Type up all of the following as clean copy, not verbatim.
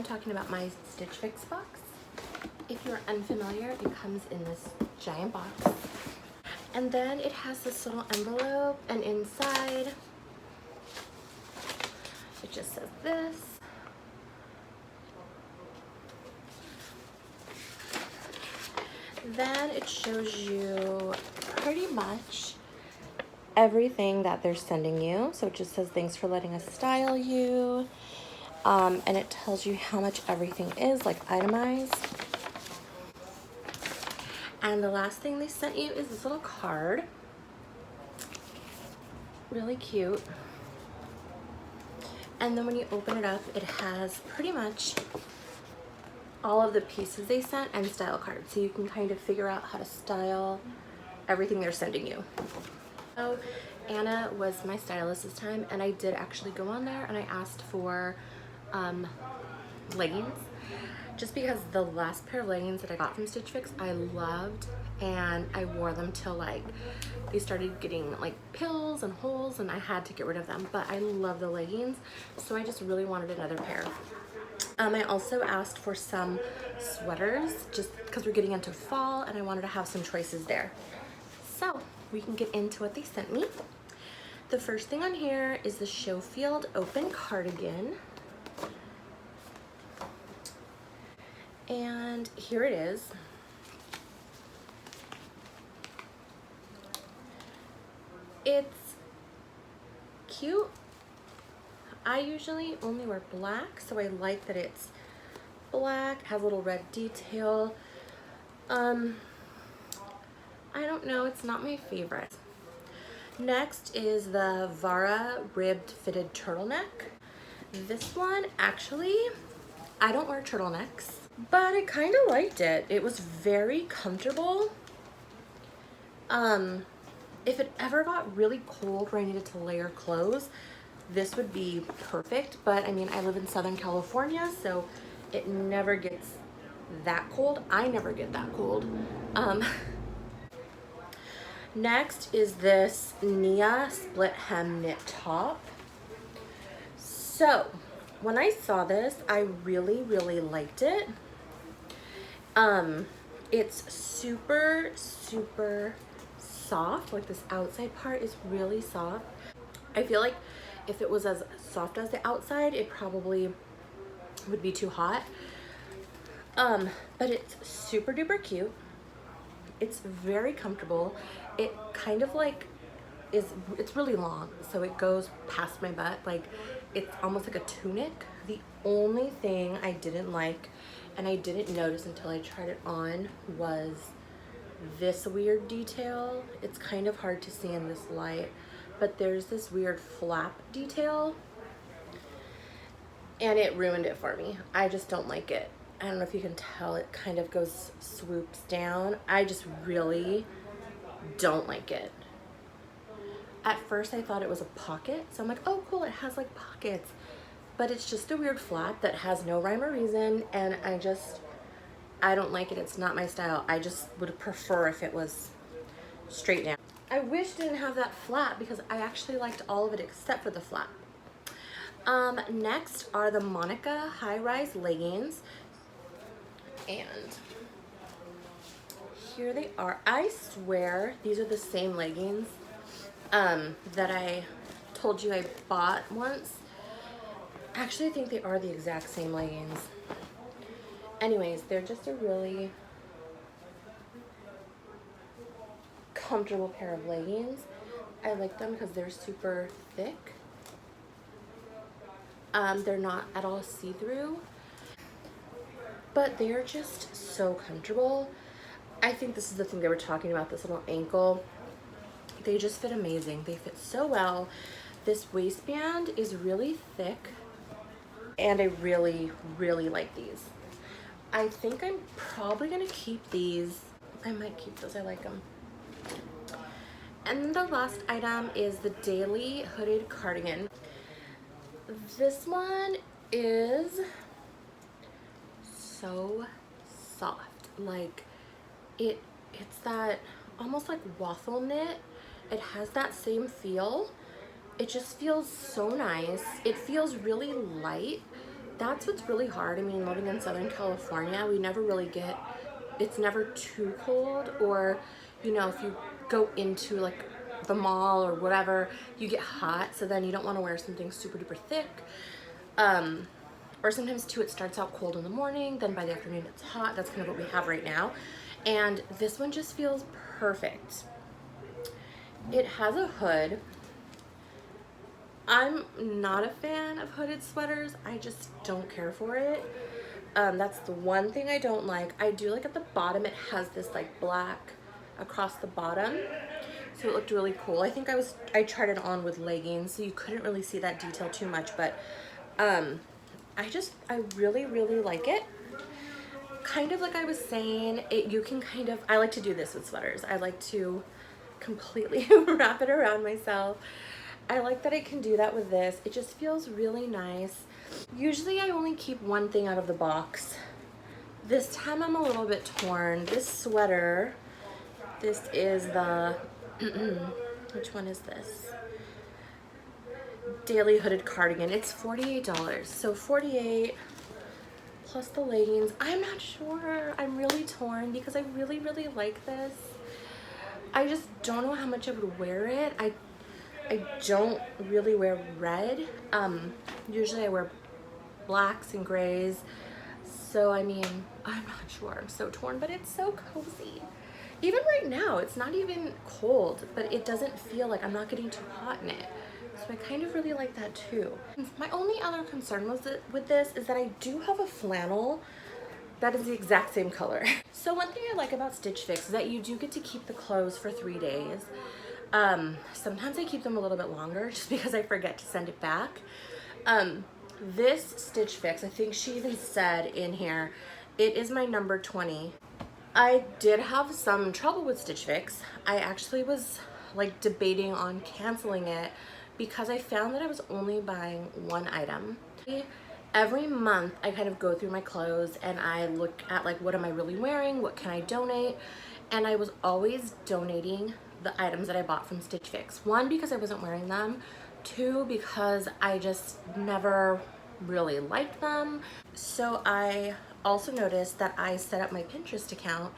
talking about my Stitch Fix box. If you're unfamiliar, it comes in this giant box. And then it has this little envelope, and inside it just says this. Then it shows you pretty much everything that they're sending you. So it just says, thanks for letting us style you. And it tells you how much everything is, like itemized. And the last thing they sent you is this little card. Really cute. And then when you open it up, it has pretty much all of the pieces they sent and style cards. So you can kind of figure out how to style everything they're sending you. So Anna was my stylist this time, and I did actually go on there and I asked for leggings, just because the last pair of leggings that I got from Stitch Fix I loved, and I wore them till like they started getting like pills and holes and I had to get rid of them, but I love the leggings, so I just really wanted another pair. I also asked for some sweaters just because we're getting into fall and I wanted to have some choices there. So we can get into what they sent me. The first thing on here is the Schofield open cardigan. And here it is. It's cute. I usually only wear black, so I like that it's black, has a little red detail. I don't know, it's not my favorite. Next is the Vara ribbed fitted turtleneck. This one, actually, I don't wear turtlenecks, but I kind of liked it. It was very comfortable. If it ever got really cold where I needed to layer clothes, this would be perfect. But I mean, I live in Southern California, so it never gets that cold. I never get that cold. Next is this Nia split hem knit top. So when I saw this, I really, really liked it. It's super, super soft. Like this outside part is really soft. I feel like if it was as soft as the outside, it probably would be too hot. But it's super duper cute. It's very comfortable. It kind of like it's really long, so it goes past my butt. Like it's almost like a tunic. The only thing I didn't like, and I didn't notice until I tried it on, was this weird detail. It's kind of hard to see in this light, but there's this weird flap detail, and it ruined it for me. I just don't like it. I don't know if you can tell, it kind of goes, swoops down. I just really don't like it. At first I thought it was a pocket, so I'm like, oh cool, it has like pockets, but it's just a weird flap that has no rhyme or reason, and I don't like it. It's not my style. I just would prefer if it was straight down. I wish it didn't have that flap because I actually liked all of it except for the flap. Next are the Monica high-rise leggings, and here they are. I swear these are the same leggings that I told you I bought once. Actually, I think they are the exact same leggings. Anyways, they're just a really comfortable pair of leggings. I like them because they're super thick. They're not at all see-through, but they're just so comfortable. I think this is the thing they were talking about, this little ankle. They just fit amazing. They fit so well. This waistband is really thick, and I really, really like these. I think I'm probably gonna keep these. I might keep those, I like them. And the last item is the Daily hooded cardigan. This one is so soft. Like it's that almost like waffle knit. It has that same feel. It just feels so nice. It feels really light, that's what's really hard. I mean, living in Southern California, we never really get, it's never too cold, or, you know, if you go into like the mall or whatever, you get hot, so then you don't want to wear something super duper thick. Or sometimes too, it starts out cold in the morning, then by the afternoon it's hot. That's kind of what we have right now. And this one just feels perfect. It has a hood. I'm not a fan of hooded sweaters. I just don't care for it. That's the one thing I don't like. I do like at the bottom, it has this like black across the bottom. So it looked really cool. I think I tried it on with leggings, so you couldn't really see that detail too much, but I really, really like it. Kind of like I was saying, you can kind of, I like to do this with sweaters. I like to completely wrap it around myself. I like that I can do that with this. It just feels really nice. Usually I only keep one thing out of the box. This time I'm a little bit torn. This sweater, this is the, which one is this? Daily hooded cardigan. It's $48. So $48 plus the leggings. I'm not sure. I'm really torn because I really, really like this. I just don't know how much I would wear it. I don't really wear red. Usually I wear blacks and grays. So I mean, I'm not sure. I'm so torn, but it's so cozy. Even right now, it's not even cold, but it doesn't feel like I'm not getting too hot in it. So I kind of really like that too. My only other concern with this is that I do have a flannel that is the exact same color. So one thing I like about Stitch Fix is that you do get to keep the clothes for 3 days. Sometimes I keep them a little bit longer just because I forget to send it back. This Stitch Fix, I think she even said in here, it is my number 20. I did have some trouble with Stitch Fix. I actually was like debating on canceling it because I found that I was only buying one item. Every month I kind of go through my clothes and I look at like, what am I really wearing? What can I donate? And I was always donating the items that I bought from Stitch Fix. One, because I wasn't wearing them. Two, because I just never really liked them. So I also noticed that I set up my Pinterest account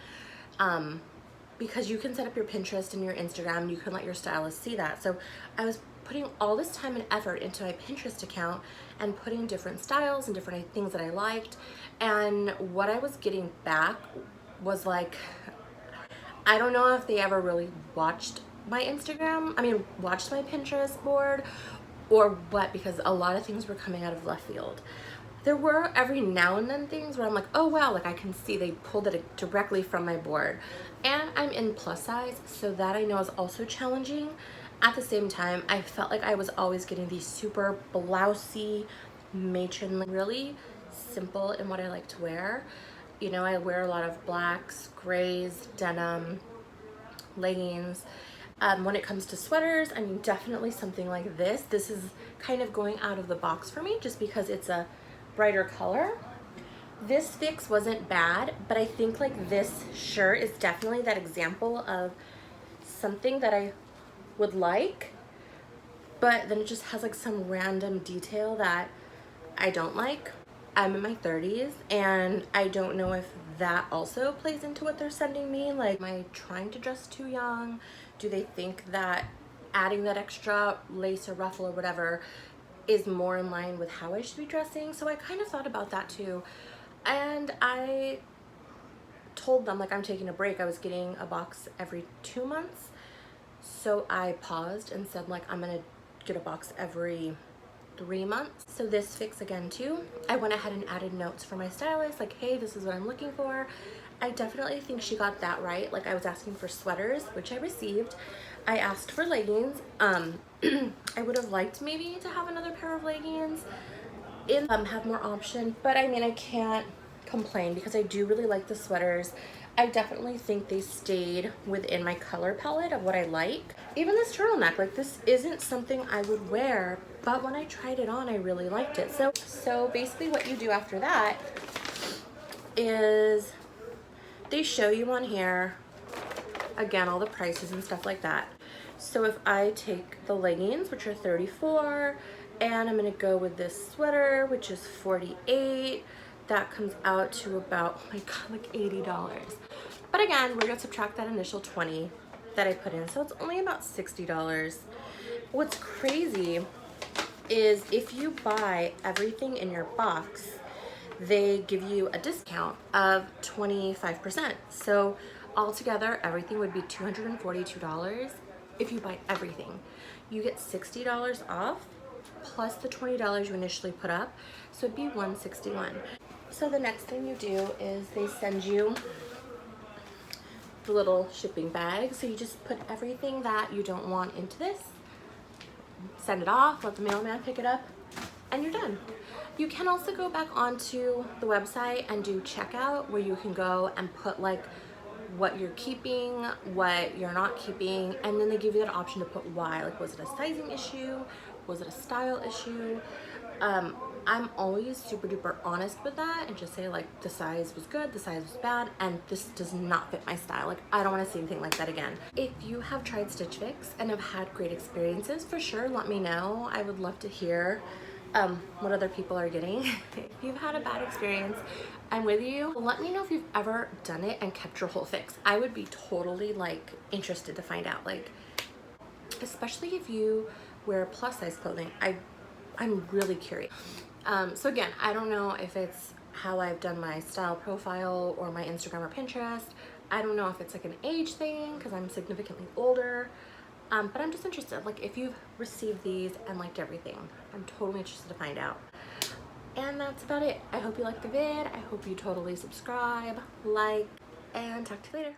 because you can set up your Pinterest and your Instagram and you can let your stylist see that. So I was putting all this time and effort into my Pinterest account and putting different styles and different things that I liked. And what I was getting back was like, I don't know if they ever really watched my watched my Pinterest board or what, because a lot of things were coming out of left field. There were every now and then things where I'm like, oh wow, like I can see they pulled it directly from my board. And I'm in plus size, so that I know is also challenging. At the same time, I felt like I was always getting these super blousey, matronly, really simple in what I like to wear. You know, I wear a lot of blacks, grays, denim, leggings. When it comes to sweaters, I mean, definitely something like this. This is kind of going out of the box for me just because it's a brighter color. This fix wasn't bad, but I think like this shirt is definitely that example of something that I would like, but then it just has like some random detail that I don't like. I'm in my 30s and I don't know if that also plays into what they're sending me. Like, am I trying to dress too young? Do they think that adding that extra lace or ruffle or whatever is more in line with how I should be dressing? So I kind of thought about that too. And I told them like I'm taking a break. I was getting a box every 2 months. So I paused and said like I'm gonna get a box every 3 months. So this fix again too, I went ahead and added notes for my stylist like, hey, this is what I'm looking for. I definitely think she got that right. Like, I was asking for sweaters, which I received. I asked for leggings. I would have liked maybe to have another pair of leggings in have more options, but I mean, I can't complain because I do really like the sweaters. I definitely think they stayed within my color palette of what I like. Even this turtleneck, like this isn't something I would wear, but when I tried it on, I really liked it. So basically what you do after that is they show you on here, again, all the prices and stuff like that. So if I take the leggings, which are $34, And I'm gonna go with this sweater, which is $48. That comes out to about, oh my God, like $80. But again, we're gonna subtract that initial $20 that I put in, so it's only about $60. What's crazy is if you buy everything in your box, they give you a discount of 25%. So altogether, everything would be $242 if you buy everything. You get $60 off plus the $20 you initially put up, so it'd be $161. So the next thing you do is they send you the little shipping bag. So you just put everything that you don't want into this, send it off, let the mailman pick it up, and you're done. You can also go back onto the website and do checkout, where you can go and put like what you're keeping, what you're not keeping, and then they give you that option to put why. Like, was it a sizing issue? Was it a style issue? I'm always super duper honest with that and just say like, the size was good, the size was bad, and this does not fit my style. Like, I don't want to see anything like that again. If you have tried Stitch Fix and have had great experiences, for sure let me know. I would love to hear what other people are getting. If you've had a bad experience, I'm with you. Let me know if you've ever done it and kept your whole fix. I would be totally like interested to find out, like, especially if you wear plus size clothing. I'm really curious. So again, I don't know if it's how I've done my style profile or my Instagram or Pinterest. I don't know if it's like an age thing because I'm significantly older. But I'm just interested, like, if you've received these and liked everything. I'm totally interested to find out. And that's about it. I hope you liked the vid. I hope you totally subscribe, like, and talk to you later.